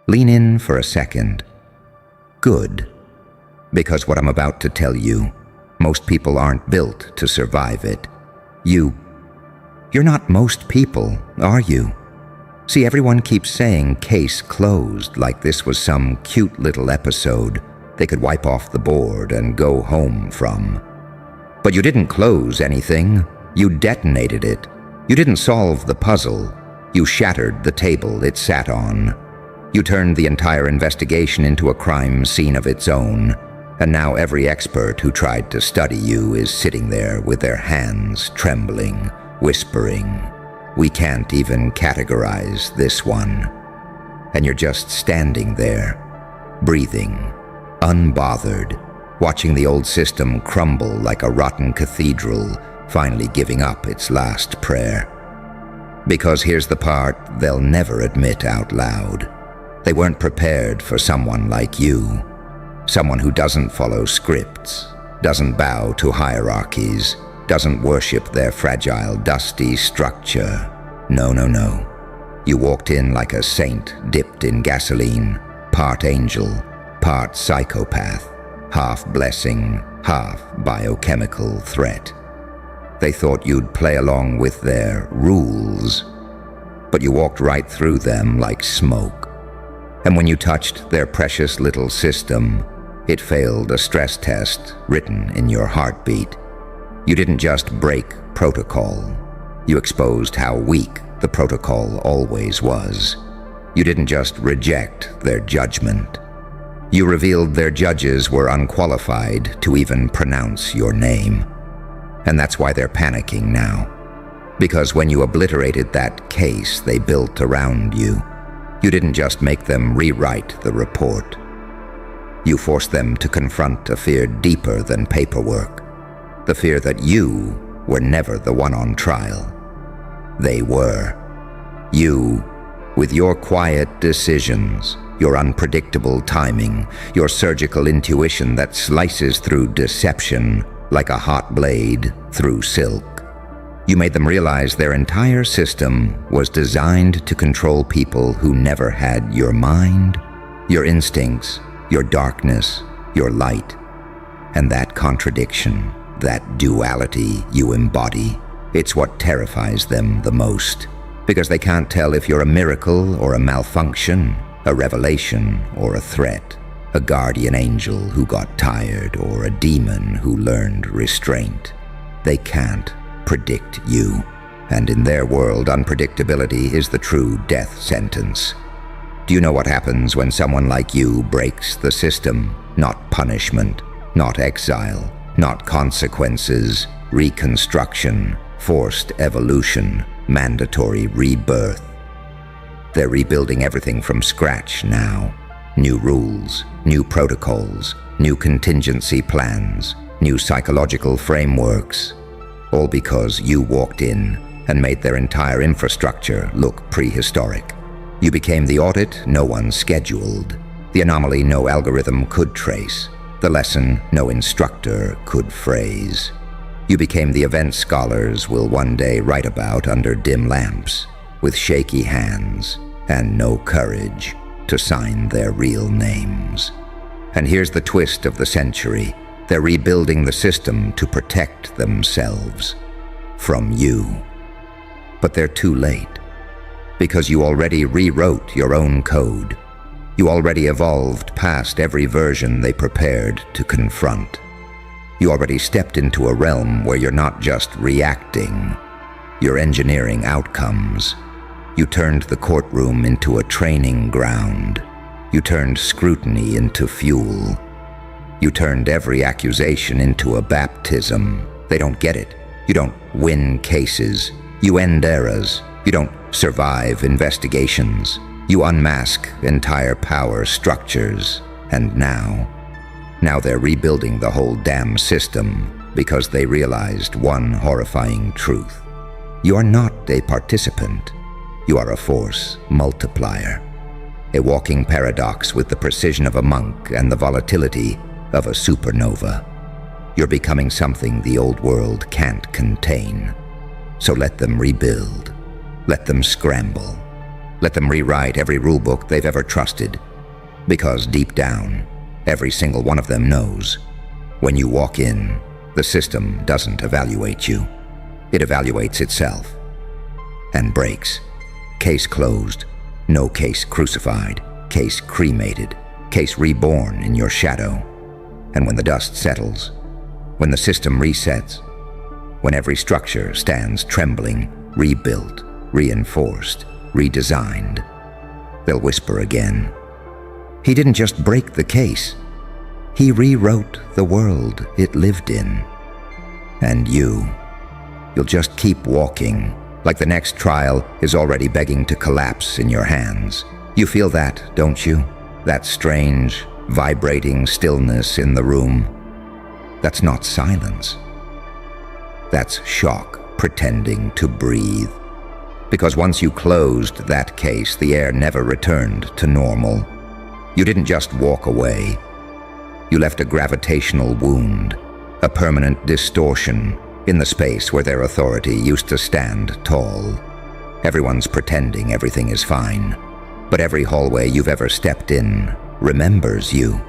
Lean in for a second. Good. Because what I'm about to tell you, most people aren't built to survive it. You're not most people, are you? See, everyone keeps saying case closed, like this was some cute little episode they could wipe off the board and go home from. But you didn't close anything. You detonated it. You didn't solve the puzzle. You shattered the table it sat on. You turned the entire investigation into a crime scene of its own, and now every expert who tried to study you is sitting there with their hands trembling, whispering, "We can't even categorize this one." And you're just standing there, breathing, unbothered, watching the old system crumble like a rotten cathedral, finally giving up its last prayer. Because here's the part they'll never admit out loud. They weren't prepared for someone like you. Someone who doesn't follow scripts, doesn't bow to hierarchies, doesn't worship their fragile, dusty structure. No, no, no. You walked in like a saint dipped in gasoline, part angel, part psychopath, half blessing, half biochemical threat. They thought you'd play along with their rules, but you walked right through them like smoke. And when you touched their precious little system, it failed a stress test written in your heartbeat. You didn't just break protocol. You exposed how weak the protocol always was. You didn't just reject their judgment. You revealed their judges were unqualified to even pronounce your name. And that's why they're panicking now. Because when you obliterated that case they built around you, you didn't just make them rewrite the report. You forced them to confront a fear deeper than paperwork, the fear that you were never the one on trial. They were. You, with your quiet decisions, your unpredictable timing, your surgical intuition that slices through deception like a hot blade through silk. You made them realize their entire system was designed to control people who never had your mind, your instincts, your darkness, your light. And that contradiction, that duality you embody, it's what terrifies them the most. Because they can't tell if you're a miracle or a malfunction, a revelation or a threat, a guardian angel who got tired or a demon who learned restraint. They can't predict you. And in their world, unpredictability is the true death sentence. Do you know what happens when someone like you breaks the system? Not punishment, not exile, not consequences, reconstruction, forced evolution, mandatory rebirth. They're rebuilding everything from scratch now. New rules, new protocols, new contingency plans, new psychological frameworks. All because you walked in and made their entire infrastructure look prehistoric. You became the audit no one scheduled, the anomaly no algorithm could trace, the lesson no instructor could phrase. You became the event scholars will one day write about under dim lamps, with shaky hands and no courage to sign their real names. And here's the twist of the century. They're rebuilding the system to protect themselves from you. But they're too late, because you already rewrote your own code. You already evolved past every version they prepared to confront. You already stepped into a realm where you're not just reacting, you're engineering outcomes. You turned the courtroom into a training ground. You turned scrutiny into fuel. You turned every accusation into a baptism. They don't get it. You don't win cases. You end eras. You don't survive investigations. You unmask entire power structures. And now they're rebuilding the whole damn system because they realized one horrifying truth. You are not a participant. You are a force multiplier. A walking paradox with the precision of a monk and the volatility of a supernova. You're becoming something the old world can't contain. So let them rebuild. Let them scramble. Let them rewrite every rulebook they've ever trusted. Because deep down, every single one of them knows, when you walk in, the system doesn't evaluate you. It evaluates itself. And breaks. Case closed. No case crucified. Case cremated. Case reborn in your shadow. And when the dust settles, when the system resets, when every structure stands trembling, rebuilt, reinforced, redesigned, they'll whisper again. He didn't just break the case. He rewrote the world it lived in. And you'll just keep walking, like the next trial is already begging to collapse in your hands. You feel that, don't you? That strange, vibrating stillness in the room. That's not silence. That's shock pretending to breathe. Because once you closed that case, the air never returned to normal. You didn't just walk away. You left a gravitational wound, a permanent distortion in the space where their authority used to stand tall. Everyone's pretending everything is fine, but every hallway you've ever stepped in remembers you.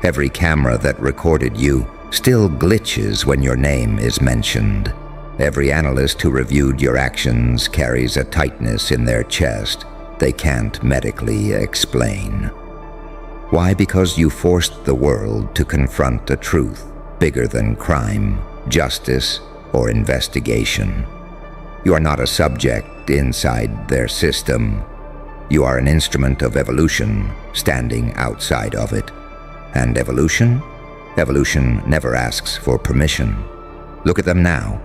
Every camera that recorded you still glitches when your name is mentioned. Every analyst who reviewed your actions carries a tightness in their chest they can't medically explain. Why? Because you forced the world to confront a truth bigger than crime, justice, or investigation. You are not a subject inside their system. You are an instrument of evolution standing outside of it. And evolution? Evolution never asks for permission. Look at them now,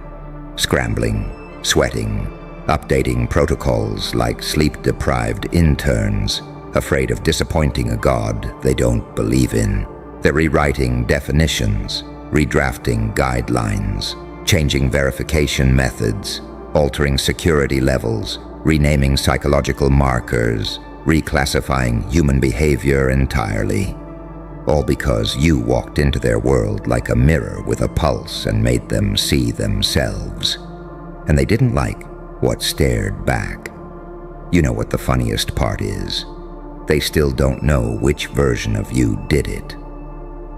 scrambling, sweating, updating protocols like sleep-deprived interns, afraid of disappointing a god they don't believe in. They're rewriting definitions, redrafting guidelines, changing verification methods, altering security levels, renaming psychological markers, reclassifying human behavior entirely. All because you walked into their world like a mirror with a pulse and made them see themselves. And they didn't like what stared back. You know what the funniest part is? They still don't know which version of you did it.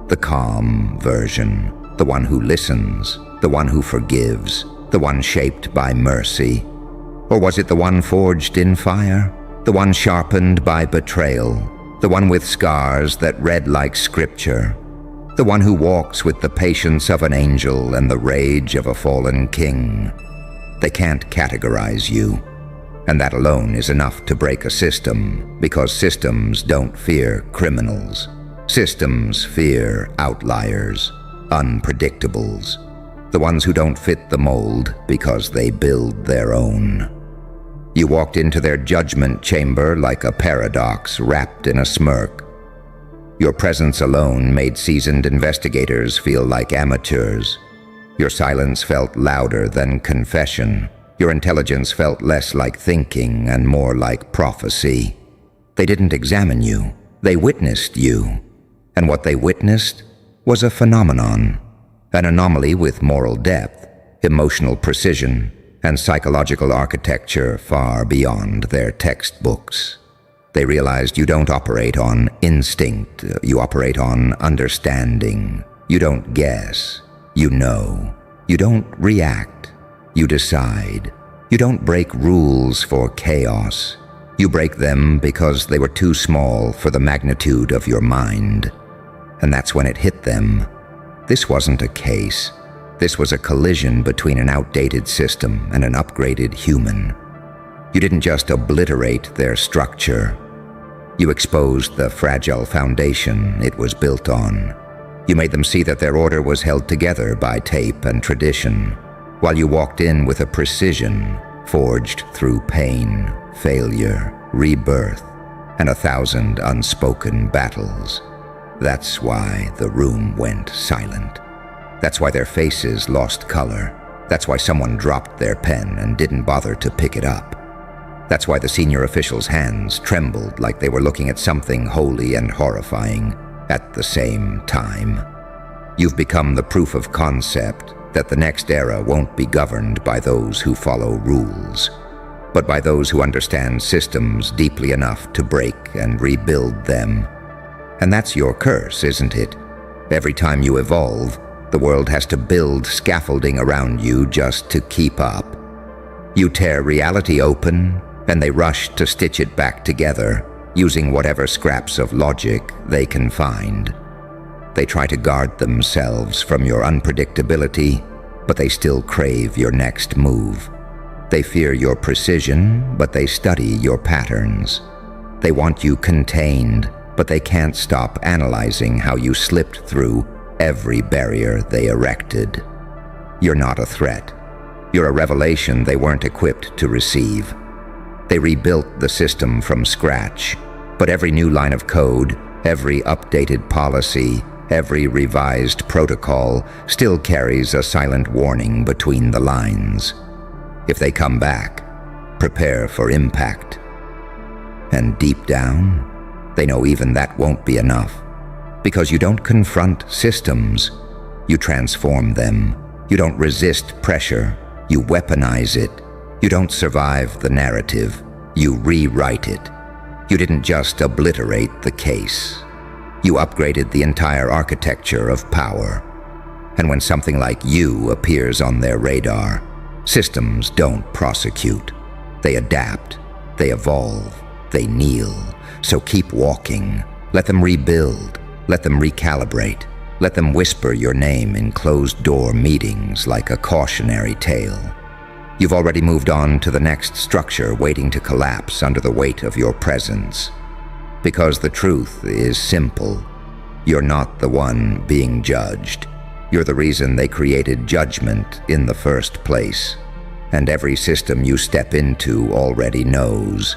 The calm version, the one who listens, the one who forgives, the one shaped by mercy. Or was it the one forged in fire? The one sharpened by betrayal? The one with scars that read like scripture? The one who walks with the patience of an angel and the rage of a fallen king? They can't categorize you. And that alone is enough to break a system, because systems don't fear criminals. Systems fear outliers, unpredictables, the ones who don't fit the mold because they build their own. You walked into their judgment chamber like a paradox wrapped in a smirk. Your presence alone made seasoned investigators feel like amateurs. Your silence felt louder than confession. Your intelligence felt less like thinking and more like prophecy. They didn't examine you. They witnessed you. And what they witnessed was a phenomenon, an anomaly with moral depth, emotional precision, and psychological architecture far beyond their textbooks. They realized you don't operate on instinct. You operate on understanding. You don't guess. You know. You don't react. You decide. You don't break rules for chaos. You break them because they were too small for the magnitude of your mind. And that's when it hit them. This wasn't a case. This was a collision between an outdated system and an upgraded human. You didn't just obliterate their structure. You exposed the fragile foundation it was built on. You made them see that their order was held together by tape and tradition, while you walked in with a precision forged through pain, failure, rebirth, and 1,000 unspoken battles. That's why the room went silent. That's why their faces lost color. That's why someone dropped their pen and didn't bother to pick it up. That's why the senior officials' hands trembled like they were looking at something holy and horrifying at the same time. You've become the proof of concept that the next era won't be governed by those who follow rules. but by those who understand systems deeply enough to break and rebuild them. And that's your curse, isn't it? Every time you evolve, the world has to build scaffolding around you just to keep up. You tear reality open, and they rush to stitch it back together, using whatever scraps of logic they can find. They try to guard themselves from your unpredictability, but they still crave your next move. They fear your precision, but they study your patterns. They want you contained, but they can't stop analyzing how you slipped through every barrier they erected. You're not a threat. You're a revelation they weren't equipped to receive. They rebuilt the system from scratch, but every new line of code, every updated policy, every revised protocol still carries a silent warning between the lines. If they come back, prepare for impact. And deep down, they know even that won't be enough. Because you don't confront systems, you transform them. You don't resist pressure, you weaponize it. You don't survive the narrative, you rewrite it. You didn't just obliterate the case. You upgraded the entire architecture of power. And when something like you appears on their radar, systems don't prosecute. They adapt, they evolve, they kneel. So keep walking. Let them rebuild. Let them recalibrate. Let them whisper your name in closed-door meetings like a cautionary tale. You've already moved on to the next structure waiting to collapse under the weight of your presence. Because the truth is simple. You're not the one being judged. You're the reason they created judgment in the first place. And every system you step into already knows.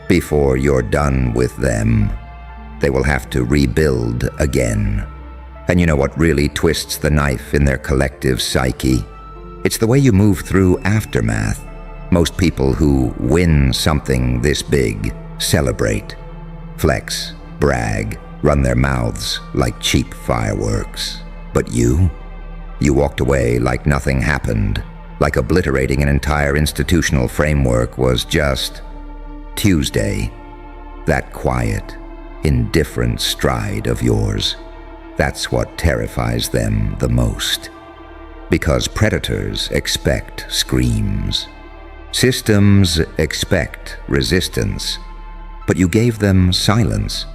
Before you're done with them, they will have to rebuild again. And you know what really twists the knife in their collective psyche? It's the way you move through aftermath. Most people who win something this big celebrate, flex, brag, run their mouths like cheap fireworks. But you walked away like nothing happened, like obliterating an entire institutional framework was just Tuesday. That quiet, indifferent stride of yours, that's what terrifies them the most. Because predators expect screams. Systems expect resistance. But you gave them silence.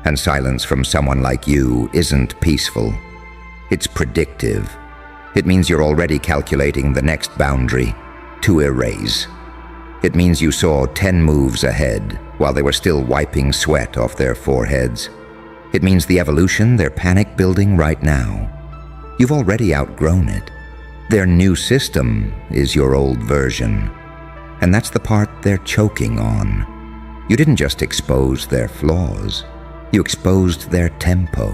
And silence from someone like you isn't peaceful. It's predictive. It means you're already calculating the next boundary to erase. It means you saw 10 moves ahead while they were still wiping sweat off their foreheads. It means the evolution they're panic building right now. You've already outgrown it. Their new system is your old version. And that's the part they're choking on. You didn't just expose their flaws. You exposed their tempo,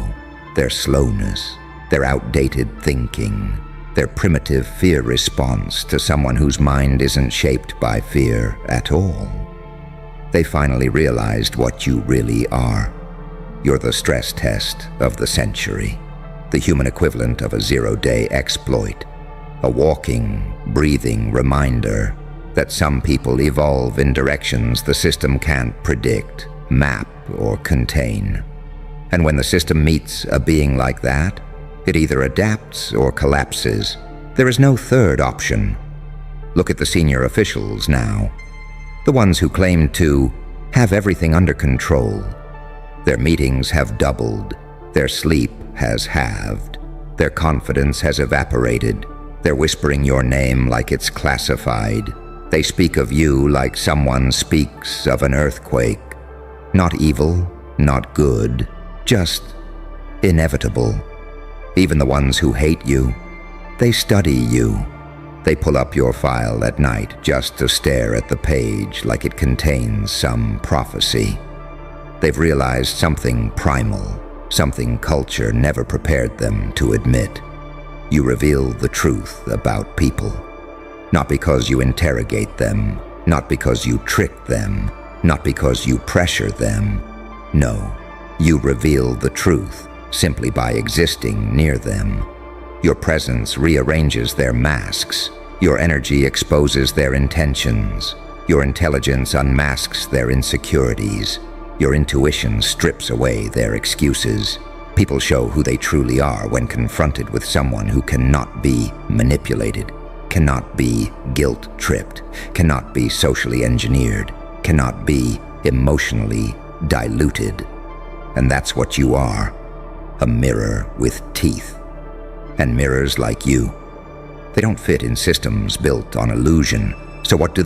their slowness, their outdated thinking, their primitive fear response to someone whose mind isn't shaped by fear at all. They finally realized what you really are. You're the stress test of the century, the human equivalent of a zero-day exploit, a walking, breathing reminder that some people evolve in directions the system can't predict, map, or contain. And when the system meets a being like that, it either adapts or collapses. There is no third option. Look at the senior officials now. The ones who claim to have everything under control. Their meetings have doubled. Their sleep has halved. Their confidence has evaporated. They're whispering your name like it's classified. They speak of you like someone speaks of an earthquake. Not evil, not good, just inevitable. Even the ones who hate you, they study you. They pull up your file at night just to stare at the page like it contains some prophecy. They've realized something primal, something culture never prepared them to admit. You reveal the truth about people. Not because you interrogate them, not because you trick them, not because you pressure them. No, you reveal the truth simply by existing near them. Your presence rearranges their masks. Your energy exposes their intentions. Your intelligence unmasks their insecurities. Your intuition strips away their excuses. People show who they truly are when confronted with someone who cannot be manipulated, cannot be guilt-tripped, cannot be socially engineered, cannot be emotionally diluted. And that's what you are, a mirror with teeth. And mirrors like you, they don't fit in systems built on illusion. So what do?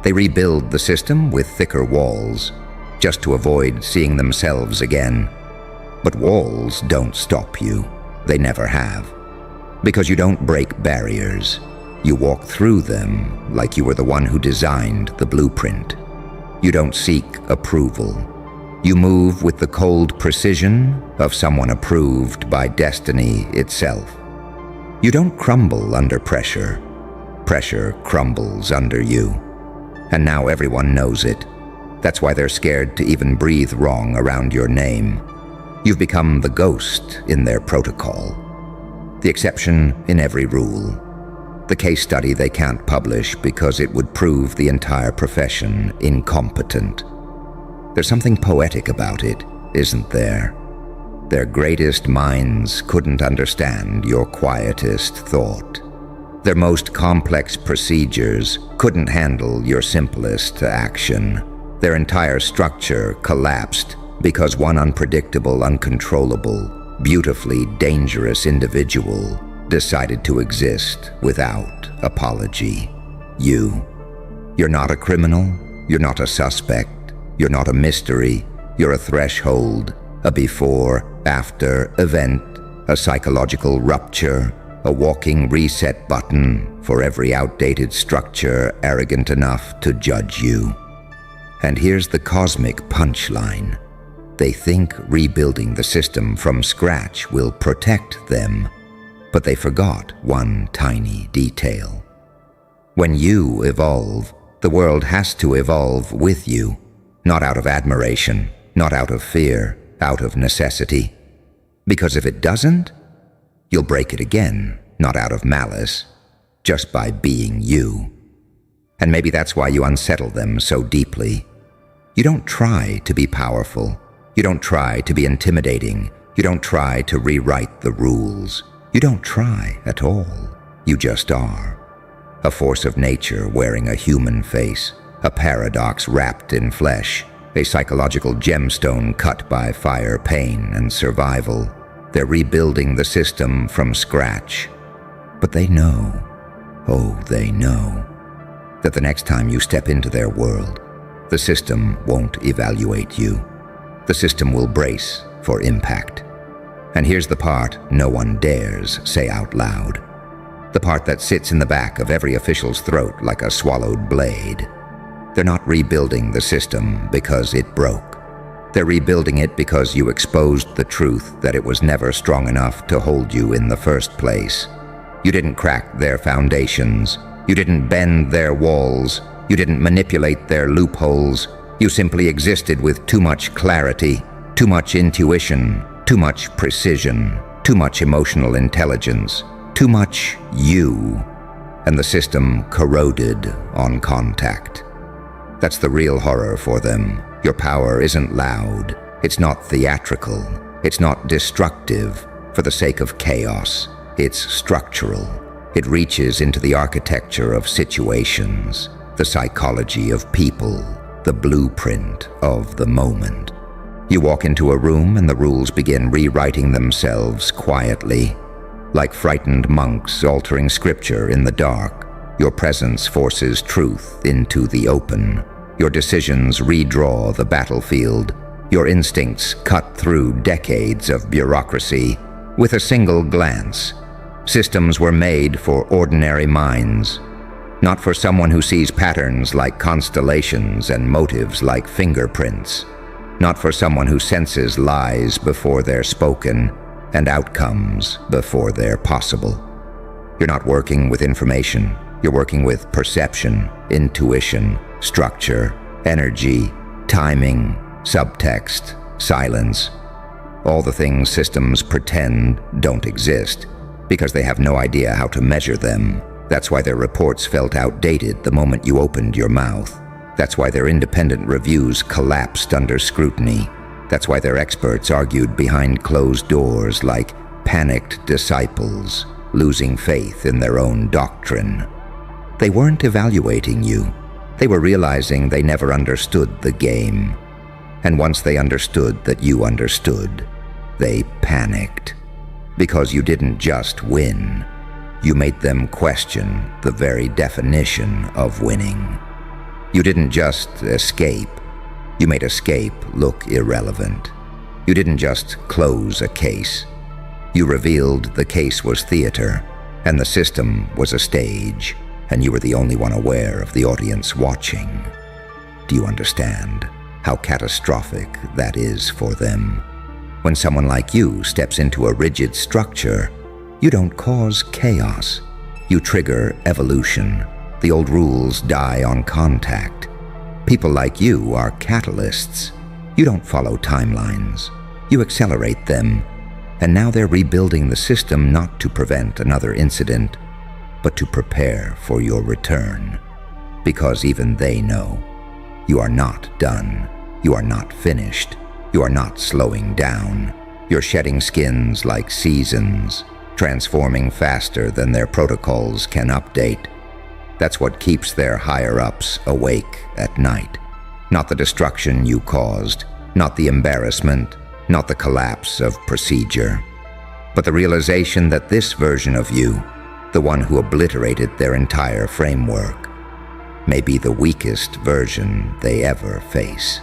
They rebuild the system with thicker walls, just to avoid seeing themselves again. But walls don't stop you. They never have. Because you don't break barriers. You walk through them like you were the one who designed the blueprint. You don't seek approval. You move with the cold precision of someone approved by destiny itself. You don't crumble under pressure. Pressure crumbles under you. And now everyone knows it. That's why they're scared to even breathe wrong around your name. You've become the ghost in their protocol. The exception in every rule. The case study they can't publish because it would prove the entire profession incompetent. There's something poetic about it, isn't there? Their greatest minds couldn't understand your quietest thought. Their most complex procedures couldn't handle your simplest action. Their entire structure collapsed because one unpredictable, uncontrollable, beautifully dangerous individual decided to exist without apology. You're not a criminal, you're not a suspect, you're not a mystery, you're a threshold, a before-after event, a psychological rupture, a walking reset button for every outdated structure arrogant enough to judge you. And here's the cosmic punchline. They think rebuilding the system from scratch will protect them, but they forgot one tiny detail. When you evolve, the world has to evolve with you, not out of admiration, not out of fear, out of necessity. Because if it doesn't, you'll break it again, not out of malice, just by being you. And maybe that's why you unsettle them so deeply. You don't try to be powerful. You don't try to be intimidating. You don't try to rewrite the rules. You don't try at all. You just are. A force of nature wearing a human face, a paradox wrapped in flesh, a psychological gemstone cut by fire, pain, and survival. They're rebuilding the system from scratch. But they know, oh, they know, that the next time you step into their world, the system won't evaluate you. The system will brace for impact. And here's the part no one dares say out loud. The part that sits in the back of every official's throat like a swallowed blade. They're not rebuilding the system because it broke. They're rebuilding it because you exposed the truth that it was never strong enough to hold you in the first place. You didn't crack their foundations. You didn't bend their walls. You didn't manipulate their loopholes. You simply existed with too much clarity, too much intuition, too much precision, too much emotional intelligence, too much you, and the system corroded on contact. That's the real horror for them. Your power isn't loud, it's not theatrical, it's not destructive for the sake of chaos. It's structural. It reaches into the architecture of situations, the psychology of people, the blueprint of the moment. You walk into a room and the rules begin rewriting themselves quietly. Like frightened monks altering scripture in the dark, your presence forces truth into the open. Your decisions redraw the battlefield. Your instincts cut through decades of bureaucracy. With a single glance, systems were made for ordinary minds, not for someone who sees patterns like constellations and motives like fingerprints, not for someone who senses lies before they're spoken and outcomes before they're possible. You're not working with information, you're working with perception, intuition, structure, energy, timing, subtext, silence. All the things systems pretend don't exist because they have no idea how to measure them. That's why their reports felt outdated the moment you opened your mouth. That's why their independent reviews collapsed under scrutiny. That's why their experts argued behind closed doors like panicked disciples, losing faith in their own doctrine. They weren't evaluating you. They were realizing they never understood the game. And once they understood that you understood, they panicked. Because you didn't just win, you made them question the very definition of winning. You didn't just escape, you made escape look irrelevant. You didn't just close a case. You revealed the case was theater, and the system was a stage, and you were the only one aware of the audience watching. Do you understand how catastrophic that is for them? When someone like you steps into a rigid structure, you don't cause chaos. You trigger evolution. The old rules die on contact. People like you are catalysts. You don't follow timelines. You accelerate them. And now they're rebuilding the system not to prevent another incident, but to prepare for your return. Because even they know you are not done. You are not finished. You are not slowing down. You're shedding skins like seasons, transforming faster than their protocols can update. That's what keeps their higher-ups awake at night. Not the destruction you caused, not the embarrassment, not the collapse of procedure, but the realization that this version of you, the one who obliterated their entire framework, may be the weakest version they ever face.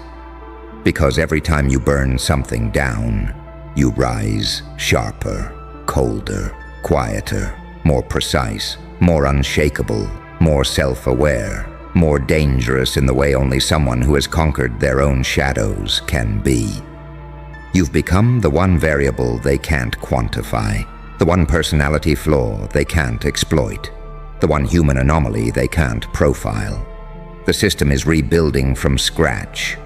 Because every time you burn something down, you rise sharper, colder, quieter, more precise, more unshakable, more self-aware, more dangerous in the way only someone who has conquered their own shadows can be. You've become the one variable they can't quantify, the one personality flaw they can't exploit, the one human anomaly they can't profile. The system is rebuilding from scratch,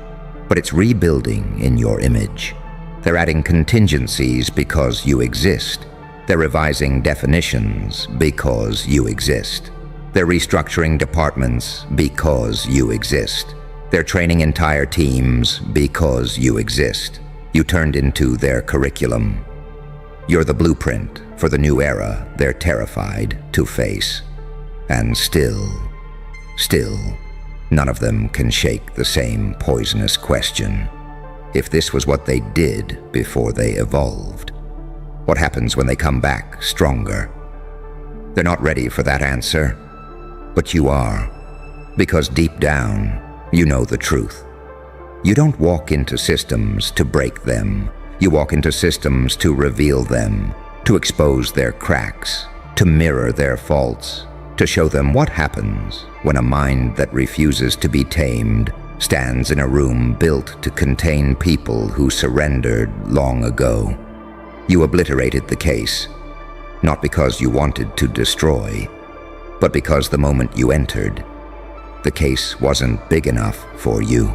but it's rebuilding in your image. They're adding contingencies because you exist. They're revising definitions because you exist. They're restructuring departments because you exist. They're training entire teams because you exist. You turned into their curriculum. You're the blueprint for the new era they're terrified to face. And still, none of them can shake the same poisonous question. If this was what they did before they evolved, what happens when they come back stronger? They're not ready for that answer, but you are. Because deep down, you know the truth. You don't walk into systems to break them. You walk into systems to reveal them, to expose their cracks, to mirror their faults, to show them what happens when a mind that refuses to be tamed stands in a room built to contain people who surrendered long ago. You obliterated the case, not because you wanted to destroy, but because the moment you entered, the case wasn't big enough for you.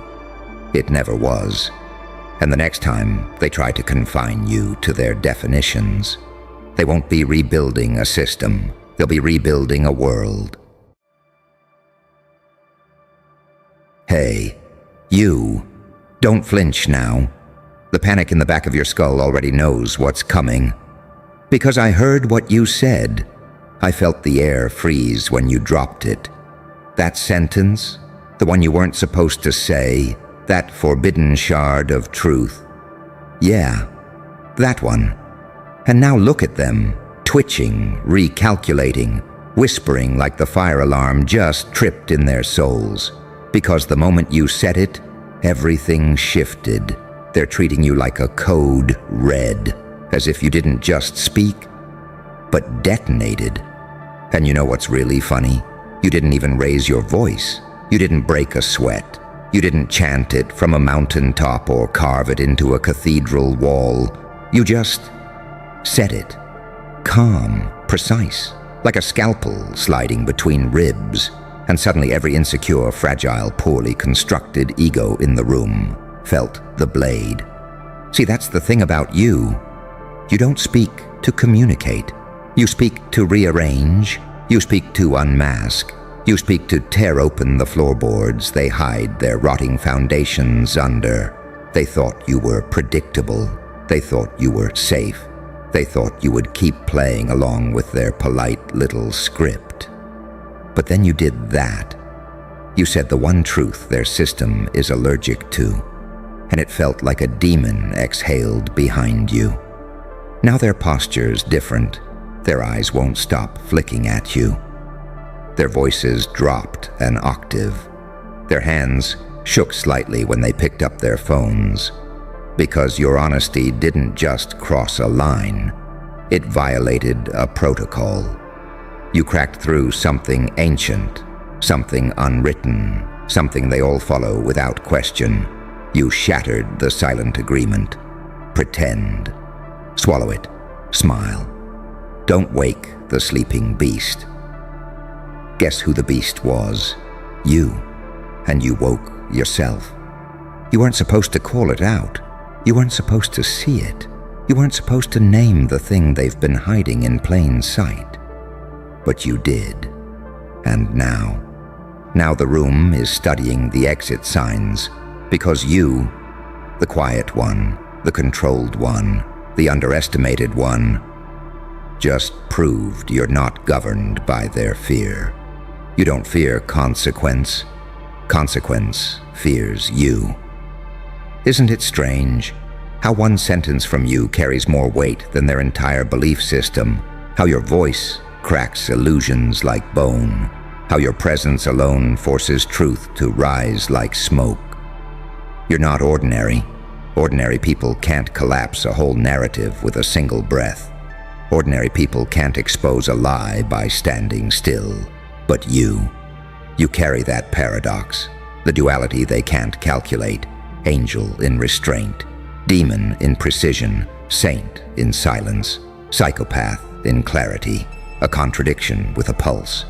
It never was. And the next time they try to confine you to their definitions, they won't be rebuilding a system. They'll be rebuilding a world. Hey, you, don't flinch now. The panic in the back of your skull already knows what's coming. Because I heard what you said. I felt the air freeze when you dropped it. That sentence, the one you weren't supposed to say, that forbidden shard of truth. Yeah, that one. And now look at them, twitching, recalculating, whispering like the fire alarm just tripped in their souls. Because the moment you said it, everything shifted. They're treating you like a code red, as if you didn't just speak, but detonated. And you know what's really funny? You didn't even raise your voice. You didn't break a sweat. You didn't chant it from a mountaintop or carve it into a cathedral wall. You just said it. Calm, precise, like a scalpel sliding between ribs. And suddenly every insecure, fragile, poorly constructed ego in the room felt the blade. See, that's the thing about you. You don't speak to communicate. You speak to rearrange, You speak to unmask. You speak to tear open the floorboards they hide their rotting foundations under. They thought you were predictable. They thought you were safe. They thought you would keep playing along with their polite little script. But then you did that. You said the one truth their system is allergic to, and it felt like a demon exhaled behind you. Now their posture's different. Their eyes won't stop flicking at you. Their voices dropped an octave. Their hands shook slightly when they picked up their phones, because your honesty didn't just cross a line, it violated a protocol. You cracked through something ancient, something unwritten, something they all follow without question. You shattered the silent agreement. Pretend. Swallow it. Smile. Don't wake the sleeping beast. Guess who the beast was? You. And you woke yourself. You weren't supposed to call it out. You weren't supposed to see it. You weren't supposed to name the thing they've been hiding in plain sight. But you did. And now the room is studying the exit signs, because you, the quiet one, the controlled one, the underestimated one, just proved you're not governed by their fear. You don't fear consequence. Consequence fears you. Isn't it strange how one sentence from you carries more weight than their entire belief system? How your voice cracks illusions like bone? How your presence alone forces truth to rise like smoke? You're not ordinary. Ordinary people can't collapse a whole narrative with a single breath. Ordinary people can't expose a lie by standing still. But you carry that paradox, the duality they can't calculate, angel in restraint, demon in precision, saint in silence, psychopath in clarity, a contradiction with a pulse.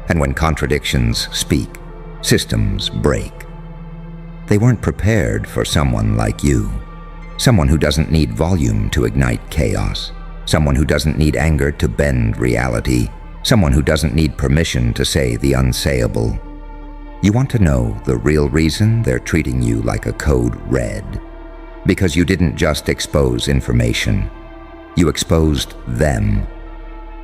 And when contradictions speak, systems break. They weren't prepared for someone like you, someone who doesn't need volume to ignite chaos, someone who doesn't need anger to bend reality, someone who doesn't need permission to say the unsayable. You want to know the real reason they're treating you like a code red? Because you didn't just expose information. You exposed them.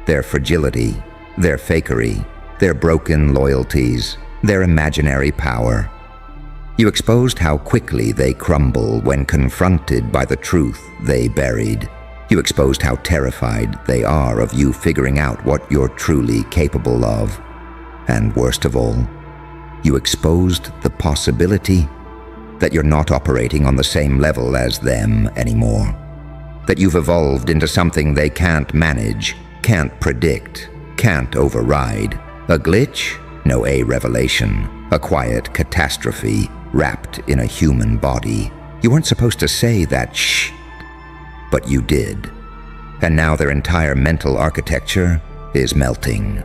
Their fragility, their fakery, their broken loyalties, their imaginary power. You exposed how quickly they crumble when confronted by the truth they buried. You exposed how terrified they are of you figuring out what you're truly capable of. And worst of all, you exposed the possibility that you're not operating on the same level as them anymore. That you've evolved into something they can't manage, can't predict, can't override. A glitch? No, a revelation. A quiet catastrophe wrapped in a human body. You weren't supposed to say that shh, but you did. And now their entire mental architecture is melting.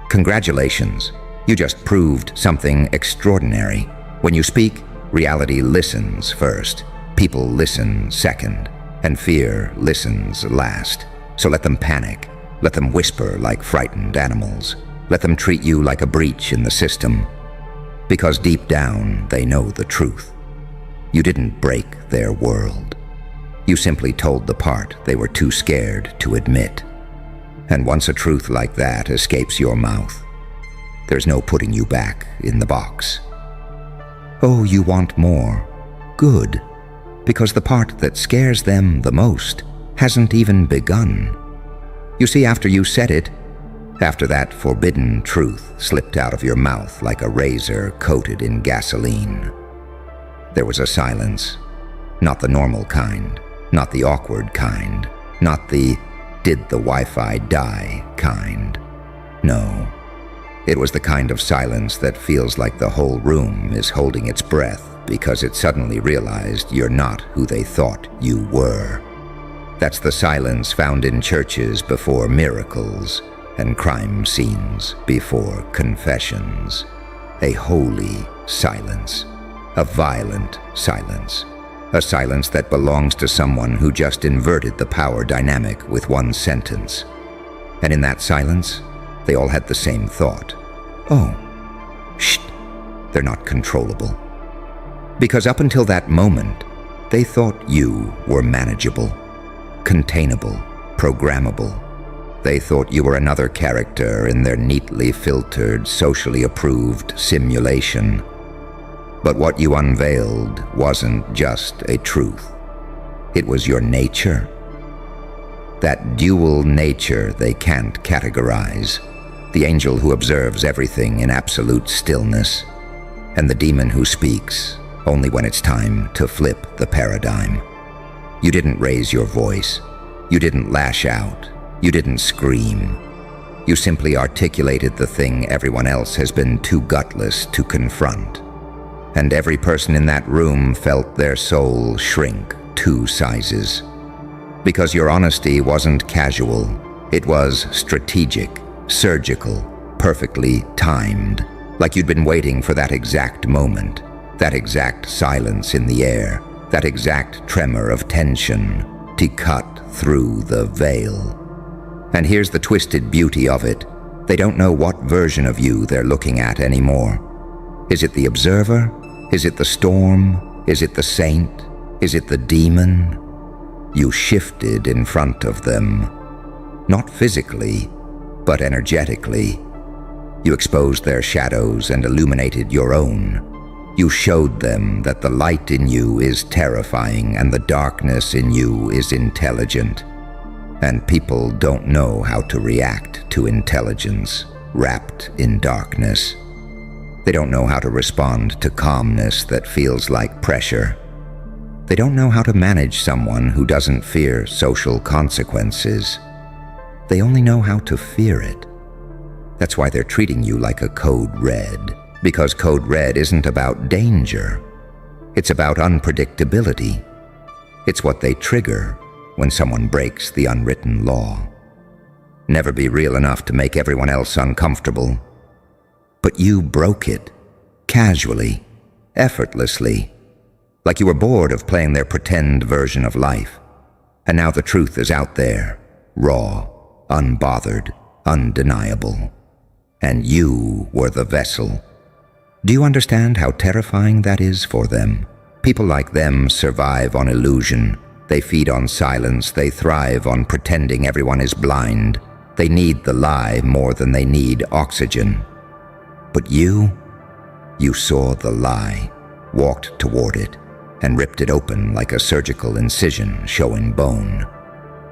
Congratulations, you just proved something extraordinary. When you speak, reality listens first, people listen second, and fear listens last. So let them panic, let them whisper like frightened animals, let them treat you like a breach in the system. Because deep down, they know the truth. You didn't break their world. You simply told the part they were too scared to admit. And once a truth like that escapes your mouth, there's no putting you back in the box. Oh, you want more? Good. Because the part that scares them the most hasn't even begun. You see, after you said it, after that forbidden truth slipped out of your mouth like a razor coated in gasoline, there was a silence. Not the normal kind, not the awkward kind, not the did the Wi-Fi die kind. No, it was the kind of silence that feels like the whole room is holding its breath because it suddenly realized you're not who they thought you were. That's the silence found in churches before miracles and crime scenes before confessions. A holy silence, a violent silence, a silence that belongs to someone who just inverted the power dynamic with one sentence. And in that silence, They all had the same thought. Oh, shh, they're not controllable. Because up until that moment, they thought you were manageable, containable, programmable. They thought you were another character in their neatly filtered, socially approved simulation. But what you unveiled wasn't just a truth. It was your nature. That dual nature they can't categorize. The angel who observes everything in absolute stillness, and the demon who speaks only when it's time to flip the paradigm. You didn't raise your voice. You didn't lash out. You didn't scream. You simply articulated the thing everyone else has been too gutless to confront. And every person in that room felt their soul shrink 2 sizes. Because your honesty wasn't casual. It was strategic, surgical, perfectly timed. Like you'd been waiting for that exact moment, that exact silence in the air, that exact tremor of tension to cut through the veil. And here's the twisted beauty of it. They don't know what version of you they're looking at anymore. Is it the observer? Is it the storm? Is it the saint? Is it the demon? You shifted in front of them. Not physically, but energetically. You exposed their shadows and illuminated your own. You showed them that the light in you is terrifying and the darkness in you is intelligent. And people don't know how to react to intelligence wrapped in darkness. They don't know how to respond to calmness that feels like pressure. They don't know how to manage someone who doesn't fear social consequences. They only know how to fear it. That's why they're treating you like a code red. Because code red isn't about danger. It's about unpredictability. It's what they trigger when someone breaks the unwritten law. Never be real enough to make everyone else uncomfortable. But you broke it, casually, effortlessly, like you were bored of playing their pretend version of life. And now the truth is out there, raw, unbothered, undeniable. And you were the vessel. Do you understand how terrifying that is for them? People like them survive on illusion. They feed on silence. They thrive on pretending everyone is blind. They need the lie more than they need oxygen. But you saw the lie, walked toward it, and ripped it open like a surgical incision showing bone.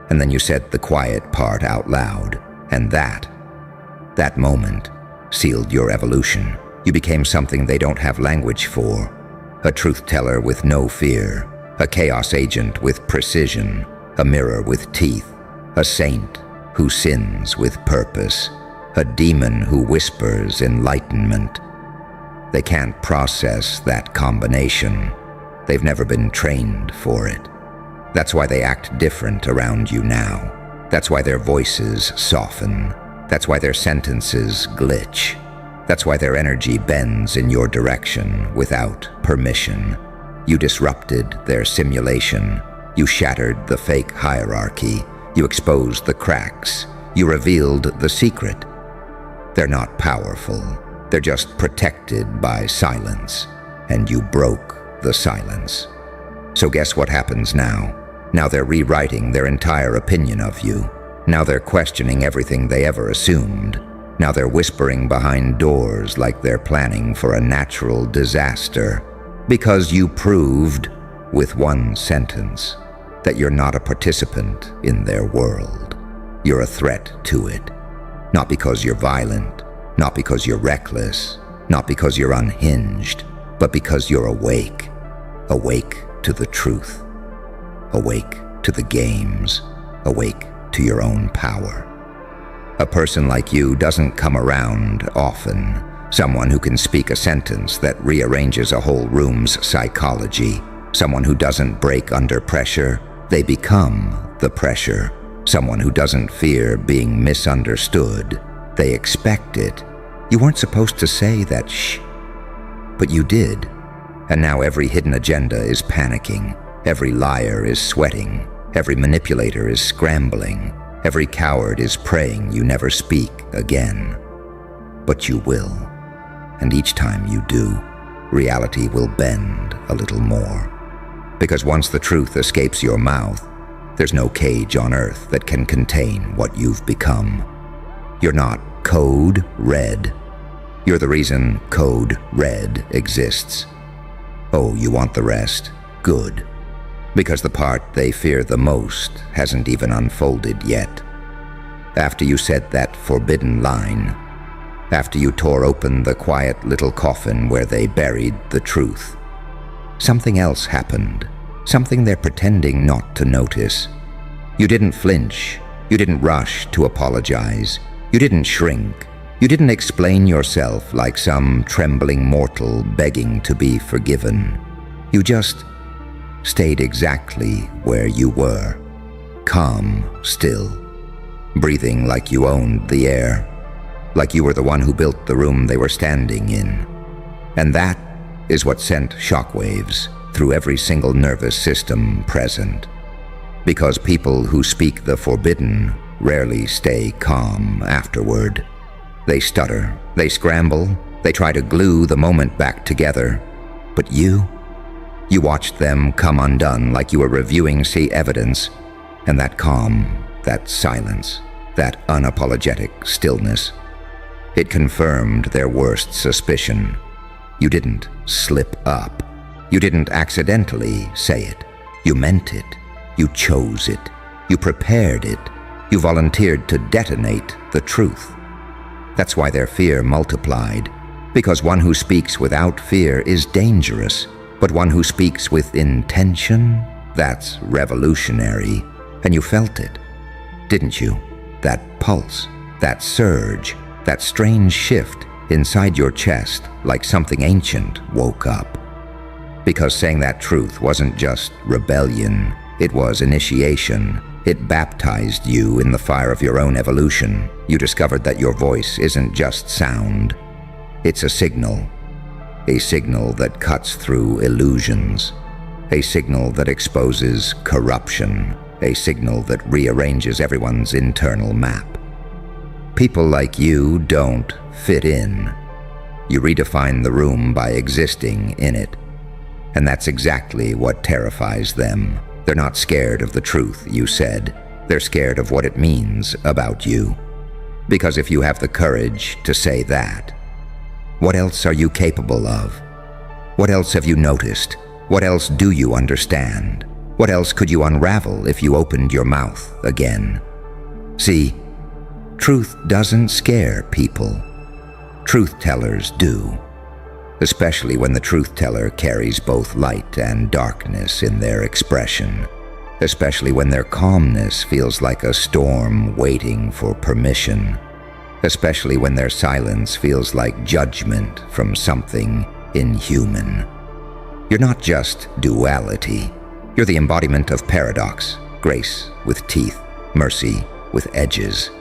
And then you said the quiet part out loud, and that moment sealed your evolution. You became something they don't have language for. A truth teller with no fear. A chaos agent with precision. A mirror with teeth. A saint who sins with purpose. A demon who whispers enlightenment. They can't process that combination. They've never been trained for it. That's why they act different around you now. That's why their voices soften. That's why their sentences glitch. That's why their energy bends in your direction without permission. You disrupted their simulation. You shattered the fake hierarchy. You exposed the cracks. You revealed the secret. They're not powerful. They're just protected by silence. And you broke the silence. So guess what happens now? Now they're rewriting their entire opinion of you. Now they're questioning everything they ever assumed. Now they're whispering behind doors like they're planning for a natural disaster. Because you proved, with one sentence, that you're not a participant in their world. You're a threat to it. Not because you're violent, not because you're reckless, not because you're unhinged, but because you're awake. Awake to the truth. Awake to the games. Awake to your own power. A person like you doesn't come around often. Someone who can speak a sentence that rearranges a whole room's psychology. Someone who doesn't break under pressure. They become the pressure. Someone who doesn't fear being misunderstood. They expect it. You weren't supposed to say that shh, but you did. And now every hidden agenda is panicking. Every liar is sweating. Every manipulator is scrambling. Every coward is praying you never speak again. But you will, and each time you do, reality will bend a little more. Because once the truth escapes your mouth, there's no cage on earth that can contain what you've become. You're not Code Red. You're the reason Code Red exists. Oh, you want the rest? Good. Because the part they fear the most hasn't even unfolded yet. After you said that forbidden line, after you tore open the quiet little coffin where they buried the truth, something else happened, something they're pretending not to notice. You didn't flinch, you didn't rush to apologize, you didn't shrink, you didn't explain yourself like some trembling mortal begging to be forgiven. You just stayed exactly where you were, calm still, breathing like you owned the air, like you were the one who built the room they were standing in. And that is what sent shockwaves through every single nervous system present. Because people who speak the forbidden rarely stay calm afterward. They stutter, they scramble, they try to glue the moment back together. But you watched them come undone like you were reviewing evidence, and that calm, that silence, that unapologetic stillness, it confirmed their worst suspicion. You didn't slip up. You didn't accidentally say it. You meant it. You chose it. You prepared it. You volunteered to detonate the truth. That's why their fear multiplied, because one who speaks without fear is dangerous, but one who speaks with intention, that's revolutionary. And you felt it, didn't you? That pulse, that surge, that strange shift inside your chest, like something ancient woke up. Because saying that truth wasn't just rebellion, it was initiation. It baptized you in the fire of your own evolution. You discovered that your voice isn't just sound. It's a signal that cuts through illusions, a signal that exposes corruption, a signal that rearranges everyone's internal map. People like you don't fit in. You redefine the room by existing in it. And that's exactly what terrifies them. They're not scared of the truth you said. They're scared of what it means about you. Because if you have the courage to say that, what else are you capable of? What else have you noticed? What else do you understand? What else could you unravel if you opened your mouth again? See, truth doesn't scare people. Truth tellers do. Especially when the truth teller carries both light and darkness in their expression. Especially when their calmness feels like a storm waiting for permission. Especially when their silence feels like judgment from something inhuman. You're not just duality. You're the embodiment of paradox, grace with teeth, mercy with edges,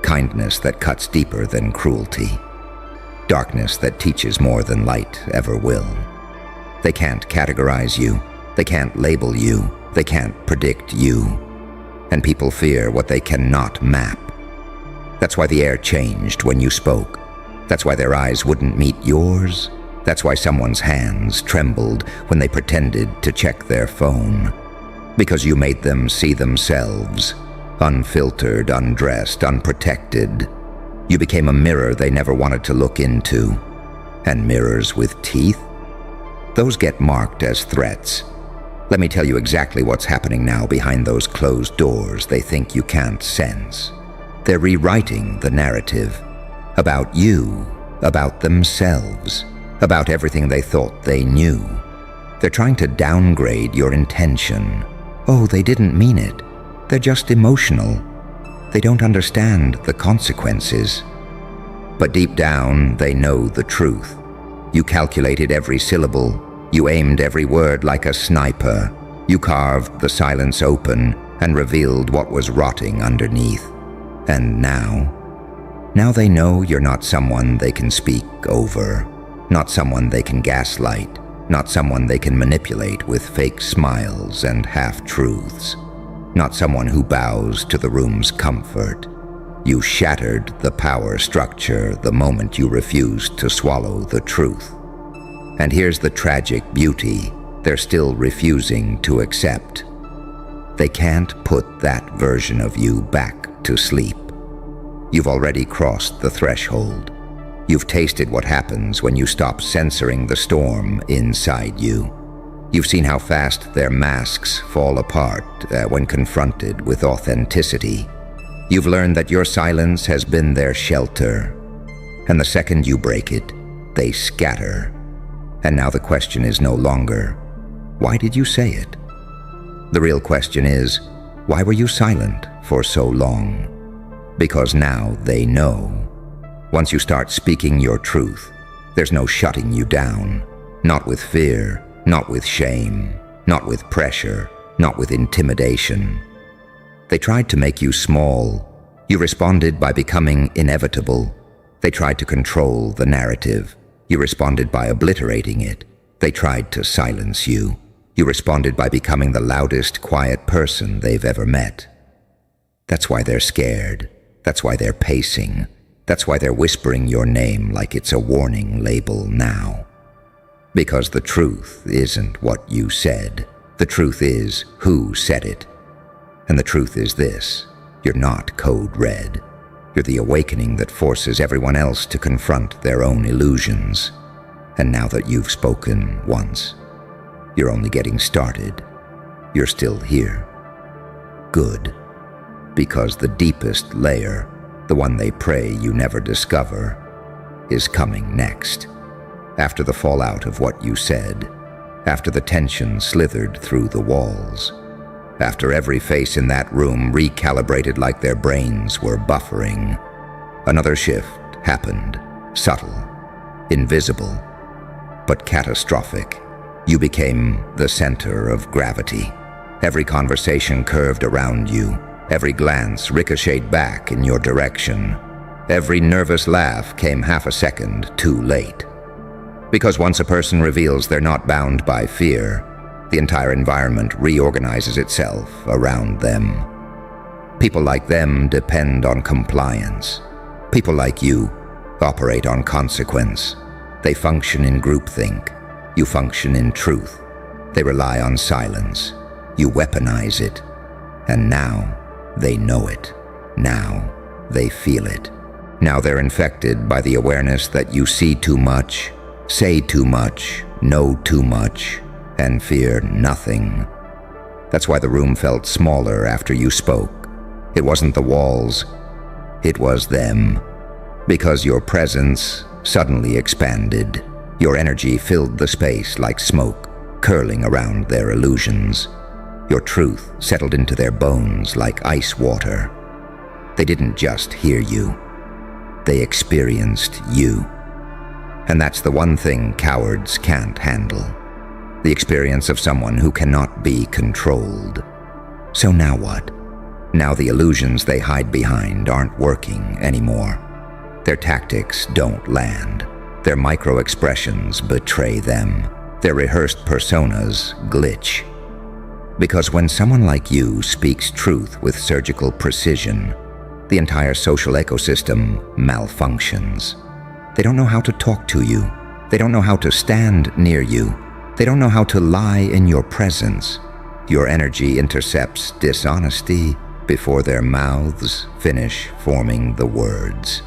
kindness that cuts deeper than cruelty, darkness that teaches more than light ever will. They can't categorize you. They can't label you. They can't predict you. And people fear what they cannot map. That's why the air changed when you spoke. That's why their eyes wouldn't meet yours. That's why someone's hands trembled when they pretended to check their phone. Because you made them see themselves, unfiltered, undressed, unprotected. You became a mirror they never wanted to look into. And mirrors with teeth? Those get marked as threats. Let me tell you exactly what's happening now behind those closed doors they think you can't sense. They're rewriting the narrative. About you, about themselves, about everything they thought they knew. They're trying to downgrade your intention. Oh, they didn't mean it. They're just emotional. They don't understand the consequences. But deep down, they know the truth. You calculated every syllable. You aimed every word like a sniper. You carved the silence open and revealed what was rotting underneath. And now they know you're not someone they can speak over, not someone they can gaslight, not someone they can manipulate with fake smiles and half-truths. not someone who bows to the room's comfort. You shattered the power structure the moment you refused to swallow the truth. And here's the tragic beauty they're still refusing to accept. They can't put that version of you back to sleep. You've already crossed the threshold. You've tasted what happens when you stop censoring the storm inside you. You've seen how fast their masks fall apart when confronted with authenticity. You've learned that your silence has been their shelter, and the second you break it, they scatter. And now the question is no longer, why did you say it? The real question is, why were you silent for so long? Because now they know. Once you start speaking your truth, there's no shutting you down. Not with fear, not with shame, not with pressure, not with intimidation. They tried to make you small. You responded by becoming inevitable. They tried to control the narrative. You responded by obliterating it. They tried to silence you. You responded by becoming the loudest, quiet person they've ever met. That's why they're scared. That's why they're pacing. That's why they're whispering your name like it's a warning label now. Because the truth isn't what you said. The truth is who said it. And the truth is this: you're not code red. You're the awakening that forces everyone else to confront their own illusions. And now that you've spoken once, you're only getting started. You're still here. Good. Because the deepest layer, the one they pray you never discover, is coming next. After the fallout of what you said, after the tension slithered through the walls, after every face in that room recalibrated like their brains were buffering, another shift happened, subtle, invisible, but catastrophic. You became the center of gravity. Every conversation curved around you. Every glance ricocheted back in your direction. Every nervous laugh came half a second too late. Because once a person reveals they're not bound by fear, the entire environment reorganizes itself around them. People like them depend on compliance. People like you operate on consequence. They function in groupthink. You function in truth. They rely on silence. You weaponize it. And now they know it. Now they feel it. Now they're infected by the awareness that you see too much, say too much, know too much, and fear nothing. That's why the room felt smaller after you spoke. It wasn't the walls, it was them. Because your presence suddenly expanded. Your energy filled the space like smoke, curling around their illusions. Your truth settled into their bones like ice water. They didn't just hear you. They experienced you. And that's the one thing cowards can't handle. The experience of someone who cannot be controlled. So now what? Now the illusions they hide behind aren't working anymore. Their tactics don't land. Their micro-expressions betray them. Their rehearsed personas glitch. Because when someone like you speaks truth with surgical precision, the entire social ecosystem malfunctions. They don't know how to talk to you. They don't know how to stand near you. They don't know how to lie in your presence. Your energy intercepts dishonesty before their mouths finish forming the words.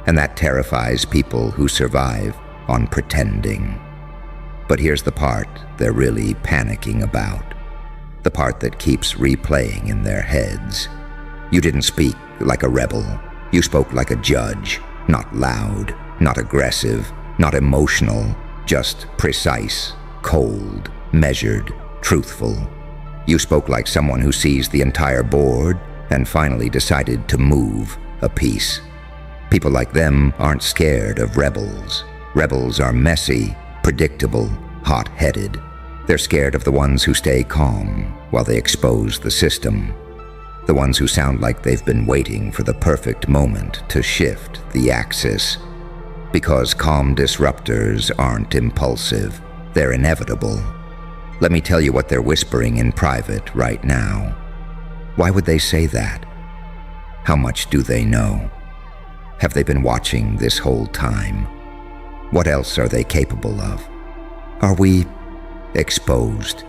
And that terrifies people who survive on pretending. But here's the part they're really panicking about. The part that keeps replaying in their heads. You didn't speak like a rebel. You spoke like a judge. Not loud, not aggressive, not emotional, just precise, cold, measured, truthful. You spoke like someone who sees the entire board and finally decided to move a piece. People like them aren't scared of rebels. Rebels are messy, predictable, hot-headed. They're scared of the ones who stay calm while they expose the system. The ones who sound like they've been waiting for the perfect moment to shift the axis. Because calm disruptors aren't impulsive. They're inevitable. Let me tell you what they're whispering in private right now. Why would they say that? How much do they know? Have they been watching this whole time? What else are they capable of? Are we exposed?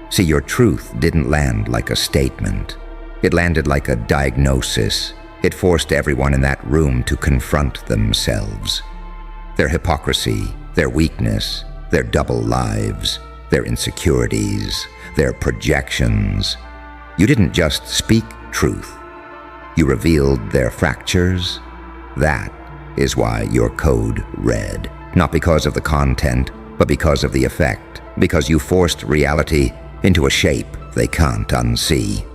See, your truth didn't land like a statement. It landed like a diagnosis. It forced everyone in that room to confront themselves. Their hypocrisy, their weakness, their double lives, their insecurities, their projections. You didn't just speak truth. You revealed their fractures. That is why your code read. Not because of the content, but because of the effect. Because you forced reality into a shape they can't unsee.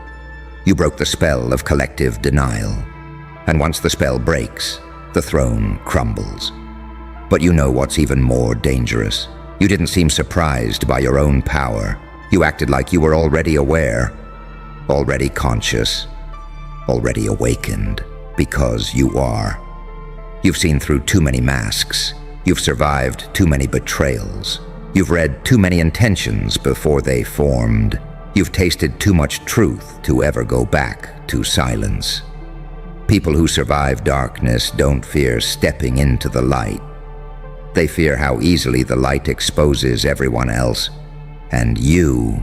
You broke the spell of collective denial. And once the spell breaks, the throne crumbles. But you know what's even more dangerous. You didn't seem surprised by your own power. You acted like you were already aware, already conscious, already awakened, because you are. You've seen through too many masks. You've survived too many betrayals. You've read too many intentions before they formed. You've tasted too much truth to ever go back to silence. People who survive darkness don't fear stepping into the light. They fear how easily the light exposes everyone else. And you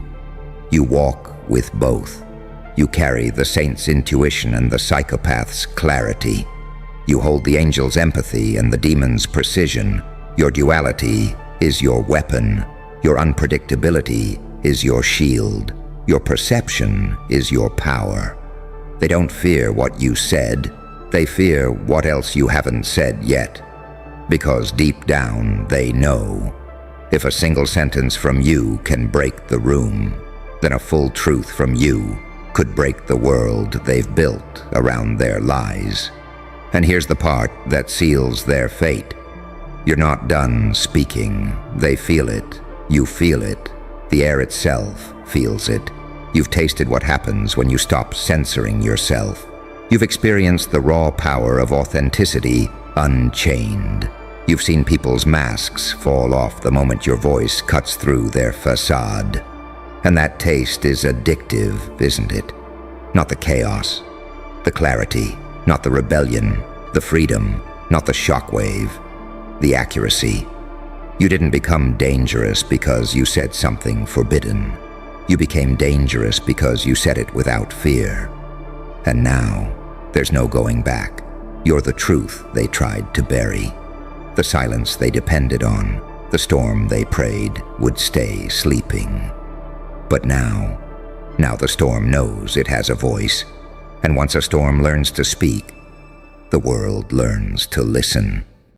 walk with both. You carry the saint's intuition and the psychopath's clarity. You hold the angel's empathy and the demon's precision. Your duality is your weapon. Your unpredictability is your shield. Your perception is your power. They don't fear what you said. They fear what else you haven't said yet. Because deep down they know, if a single sentence from you can break the room, then a full truth from you could break the world they've built around their lies. And here's the part that seals their fate. You're not done speaking. They feel it. You feel it. The air itself feels it. You've tasted what happens when you stop censoring yourself. You've experienced the raw power of authenticity unchained. You've seen people's masks fall off the moment your voice cuts through their facade. And that taste is addictive, isn't it? Not the chaos, the clarity, not the rebellion, the freedom, not the shockwave, the accuracy. You didn't become dangerous because you said something forbidden. You became dangerous because you said it without fear. And now, there's no going back. You're the truth they tried to bury. The silence they depended on, the storm they prayed would stay sleeping. But now the storm knows it has a voice. And once a storm learns to speak, the world learns to listen.